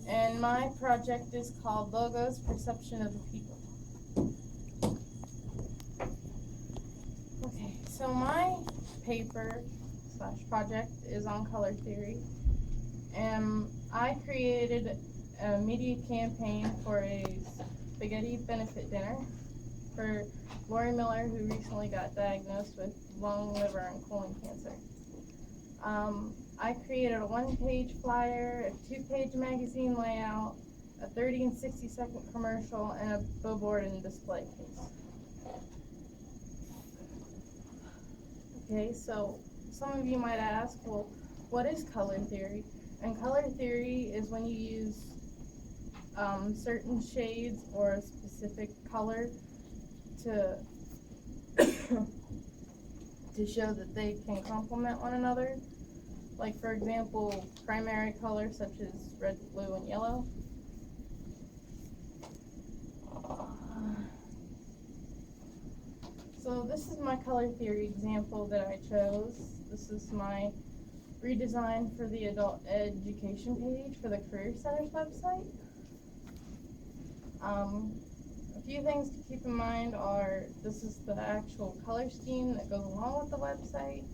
and my project is called Logos Perception of the People. Okay, so my paper slash project is on color theory, and I created a media campaign for a spaghetti benefit dinner for Lori Miller, who recently got diagnosed with lung, liver, and colon cancer. I created a one-page flyer, a two-page magazine layout, a 30 and 60-second commercial, and a billboard and display case. Okay, so some of you might ask, well, what is color theory? And color theory is when you use certain shades or a specific color to to show that they can complement one another. Like, for example, primary colors such as red, blue, and yellow. So this is my color theory example that I chose. This is my redesign for the adult education page for the Career Center's website. A few things to keep in mind are this is the actual color scheme that goes along with the website,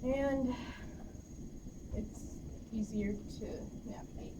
and it's easier to navigate.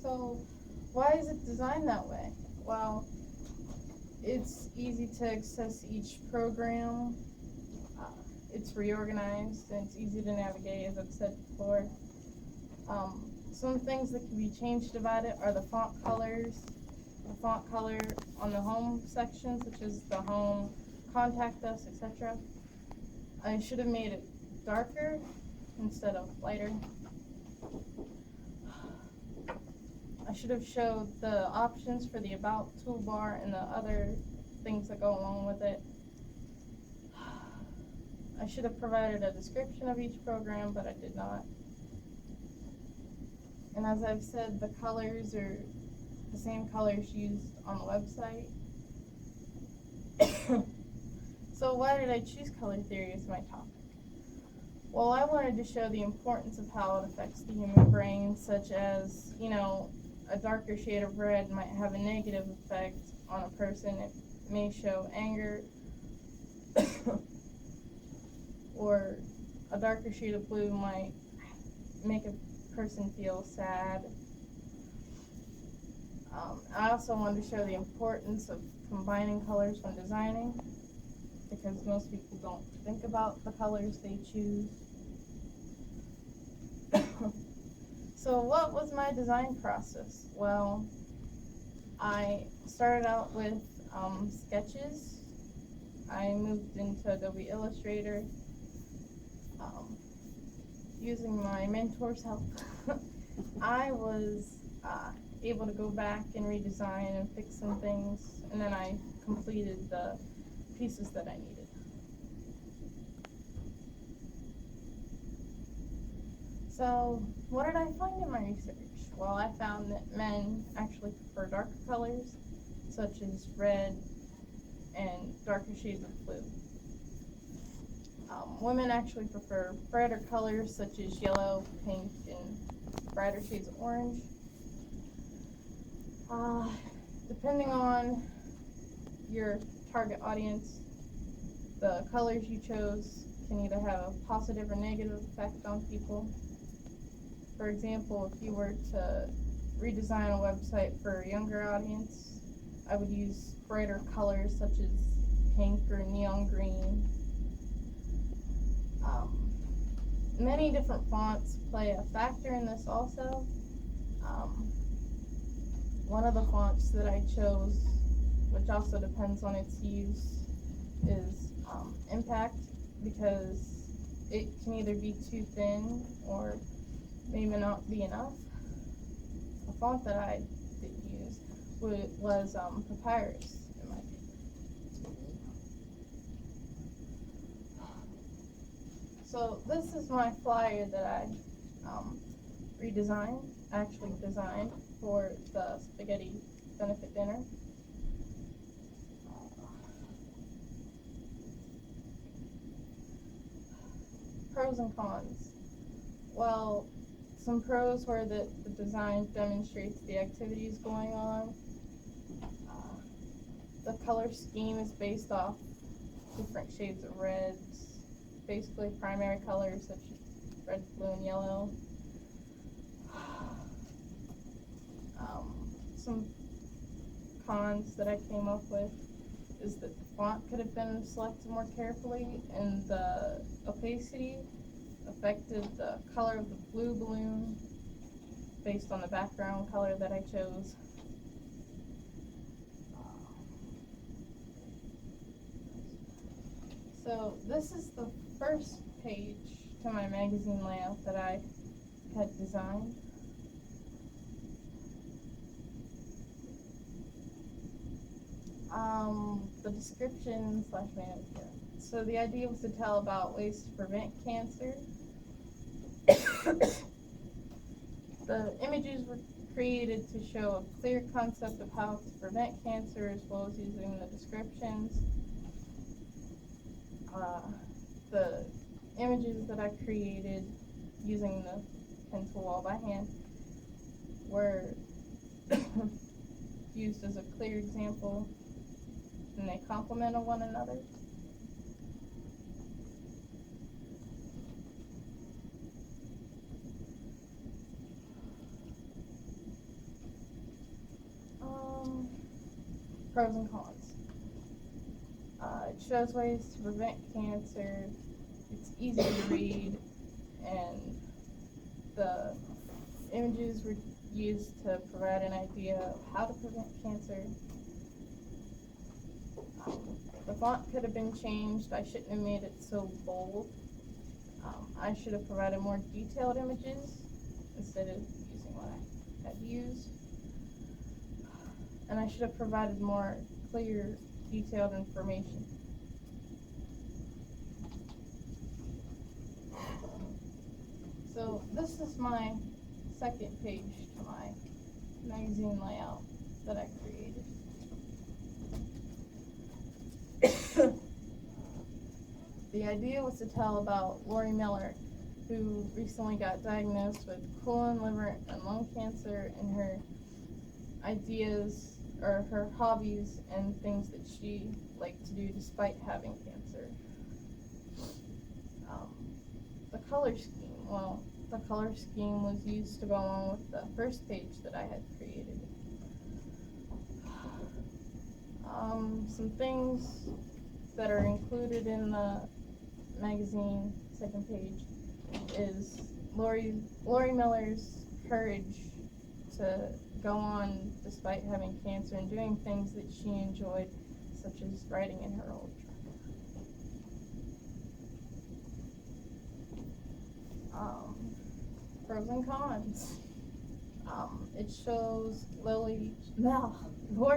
So why is it designed that way? Well, it's easy to access each program, it's reorganized, and it's easy to navigate, as I've said before. Some things that can be changed about it are the font colors. The font color on the home section, such as the home, contact us, etc. I should have made it darker instead of lighter. I should have showed the options for the About toolbar and the other things that go along with it. I should have provided a description of each program, but I did not. And as I've said, the colors are the same colors used on the website. So why did I choose color theory as my topic? Well, I wanted to show the importance of how it affects the human brain, such as, a darker shade of red might have a negative effect on a person. It may show anger, or a darker shade of blue might make a person feel sad. I also wanted to show the importance of combining colors when designing, because most people don't think about the colors they choose. So what was my design process? Well, I started out with sketches. I moved into Adobe Illustrator. Using my mentor's help, I was able to go back and redesign and fix some things, and then I completed the pieces that I needed. So, what did I find in my research? Well, I found that men actually prefer darker colors, such as red and darker shades of blue. Women actually prefer brighter colors, such as yellow, pink, and brighter shades of orange. Depending on your target audience, the colors you chose can either have a positive or negative effect on people. For example, if you were to redesign a website for a younger audience, I would use brighter colors such as pink or neon green. Many different fonts play a factor in this also. One of the fonts that I chose, which also depends on its use, is Impact, because it can either be too thin or maybe not be enough. The font that I did use was Papyrus in my paper. So this is my flyer that I redesigned, actually designed for the spaghetti benefit dinner. Pros and cons. Well, Some pros were that the design demonstrates the activities going on. The color scheme is based off different shades of reds, basically primary colors such as red, blue, and yellow. Some cons that I came up with is that the font could have been selected more carefully, and the opacity affected the color of the blue balloon based on the background color that I chose. So this is the first page to my magazine layout that I had designed. The description / manual. So the idea was to tell about ways to prevent cancer. The images were created to show a clear concept of how to prevent cancer, as well as using the descriptions. The images that I created using the pencil wall by hand were used as a clear example, and they complemented one another. Pros and cons. It shows ways to prevent cancer. It's easy to read, and the images were used to provide an idea of how to prevent cancer. The font could have been changed. I shouldn't have made it so bold. I should have provided more detailed images instead of using what I had used. And I should have provided more clear, detailed information. So this is my second page to my magazine layout that I created. The idea was to tell about Lori Miller, who recently got diagnosed with colon, liver, and lung cancer, and her ideas or her hobbies and things that she liked to do despite having cancer. The color scheme. Well, the color scheme was used to go along with the first page that I had created. Some things that are included in the magazine second page is Lori Miller's courage to go on despite having cancer and doing things that she enjoyed, such as riding in her old truck. Pros and cons. It shows Lori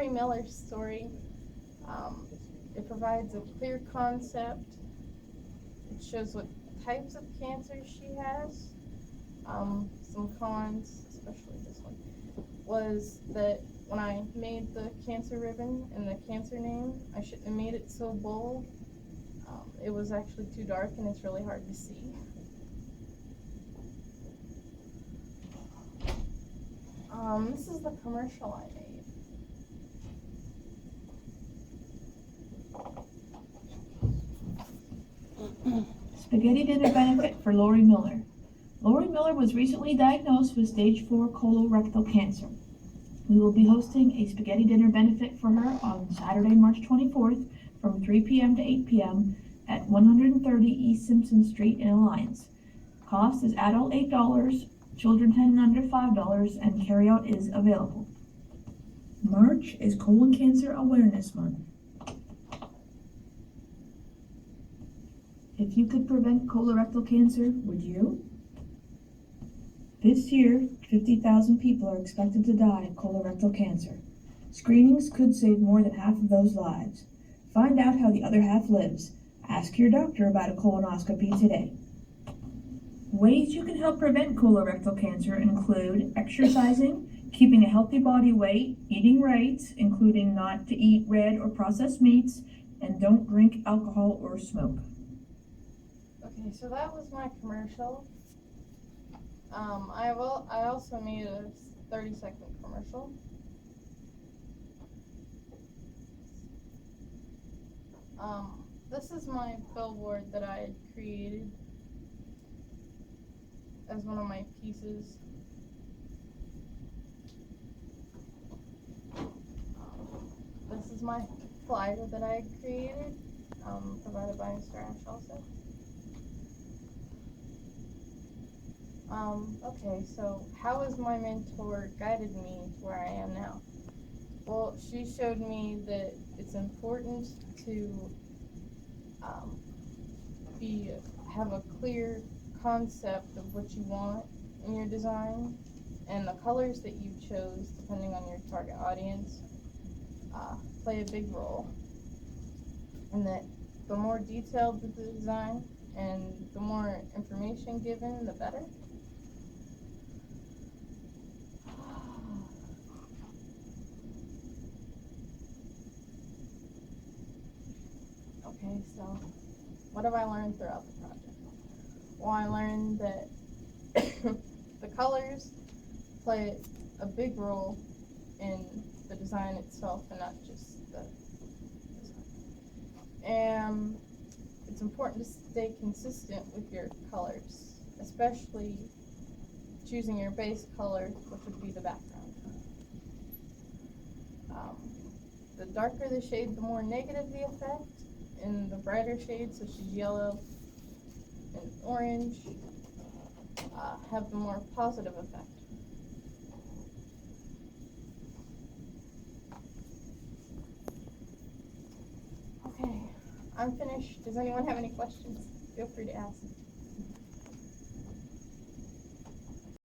Miller's story. It provides a clear concept. It shows what types of cancer she has. Some cons, especially this one, was that when I made the cancer ribbon and the cancer name, I shouldn't have made it so bold. It was actually too dark and it's really hard to see. This is the commercial I made. Spaghetti dinner benefit for Lori Miller. Lori Miller was recently diagnosed with stage 4 colorectal cancer. We will be hosting a spaghetti dinner benefit for her on Saturday, March 24th from 3 p.m. to 8 p.m. at 130 East Simpson Street in Alliance. Cost is adult $8, children 10 and under $5, and carryout is available. March is Colon Cancer Awareness Month. If you could prevent colorectal cancer, would you? This year, 50,000 people are expected to die of colorectal cancer. Screenings could save more than half of those lives. Find out how the other half lives. Ask your doctor about a colonoscopy today. Ways you can help prevent colorectal cancer include exercising, keeping a healthy body weight, eating right, including not to eat red or processed meats, and don't drink alcohol or smoke. Okay, so that was my commercial. I also made a 30-second commercial. This is my billboard that I had created as one of my pieces. This is my flyer that I had created, provided by Mr. Ash also. Okay, so how has my mentor guided me to where I am now? Well, she showed me that it's important to have a clear concept of what you want in your design, and the colors that you chose, depending on your target audience, play a big role. And that the more detailed the design and the more information given, the better. Okay, so what have I learned throughout the project? Well, I learned that the colors play a big role in the design itself and not just the design. And it's important to stay consistent with your colors, especially choosing your base color, which would be the background. The darker the shade, the more negative the effect, and the brighter shades, such as yellow and orange, have the more positive effect. Okay, I'm finished. Does anyone have any questions? Feel free to ask.